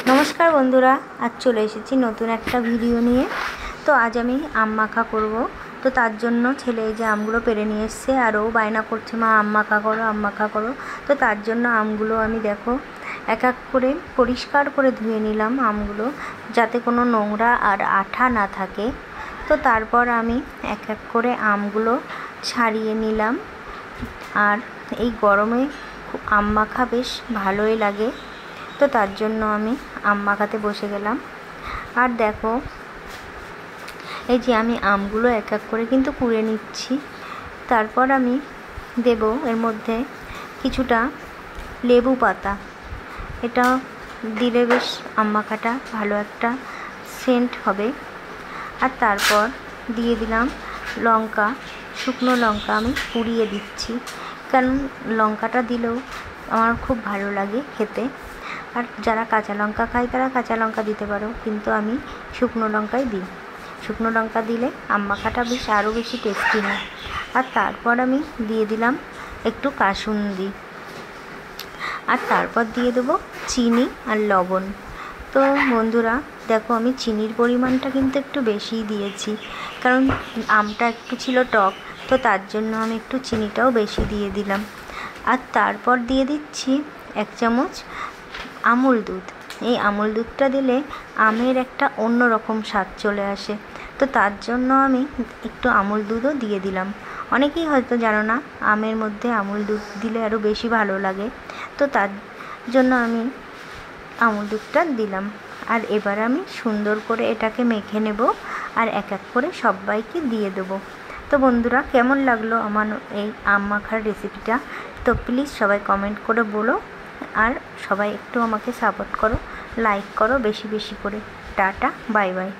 নমস্কার বন্ধুরা, আজ চলে এসেছি নতুন একটা ভিডিও নিয়ে। তো আজ আমি আম মাখা করব। তো তার জন্য ছেলে এই যে আমগুলো পেড়ে নিয়ে এসছে, আর ও বায়না করছে মা আম মাখা করো, আম মাখা করো। তো তার জন্য আমগুলো আমি দেখো এক এক করে পরিষ্কার করে ধুয়ে নিলাম আমগুলো, যাতে কোনো নোংরা আর আঠা না থাকে। তো তারপর আমি এক এক করে আমগুলো ছাড়িয়ে নিলাম। আর এই গরমে আম মাখা বেশ ভালোই লাগে। তো তার জন্য আমি আম মাখাতে বসে গেলাম। আর দেখো এই যে আমি আমগুলো এক এক করে কিন্তু কুড়ে নিচ্ছি। তারপর আমি দেব এর মধ্যে কিছুটা লেবু পাতা। এটা দিলে বেশ আম মাখাটা ভালো একটা সেন্ট হবে। আর তারপর দিয়ে দিলাম লঙ্কা, শুকনো লঙ্কা আমি পুড়িয়ে দিচ্ছি, কারণ লঙ্কাটা দিলেও আমার খুব ভালো লাগে খেতে। আর যারা কাঁচা লঙ্কা খায় তারা কাঁচা লঙ্কা দিতে পারো, কিন্তু আমি শুকনো লঙ্কাই দিই। শুকনো লঙ্কা দিলে আম মাখাটা বেশ আরও বেশি টেস্টি হয়। আর তারপর আমি দিয়ে দিলাম একটু কাসুন্দি। আর তারপর দিয়ে দেবো চিনি আর লবণ। তো বন্ধুরা দেখো, আমি চিনির পরিমাণটা কিন্তু একটু বেশিই দিয়েছি, কারণ আমটা একটু ছিল টক। তো তার জন্য আমি একটু চিনিটাও বেশি দিয়ে দিলাম। আর তারপর দিয়ে দিচ্ছি 1 চামচ আমুল দুধ। এই আমুল দুধটা দিলে আমের একটা অন্য রকম স্বাদ চলে আসে। তো তার জন্য আমি একটু আমুল দুধও দিয়ে দিলাম। অনেকেই হয়তো জানো না, আমের মধ্যে আমুল দুধ দিলে আরও বেশি ভালো লাগে। তো তার জন্য আমি আমুল দুধটা দিলাম। আর এবার আমি সুন্দর করে এটাকে মেখে নেব, আর এক এক করে সবাইকে দিয়ে দেবো। তো বন্ধুরা, কেমন লাগলো আমার এই আম মাখার রেসিপিটা? তো প্লিজ সবাই কমেন্ট করে বলো। আর সবাই একটু আমাকে সাপোর্ট করো, লাইক করো বেশি বেশি করে। Tata, bye bye.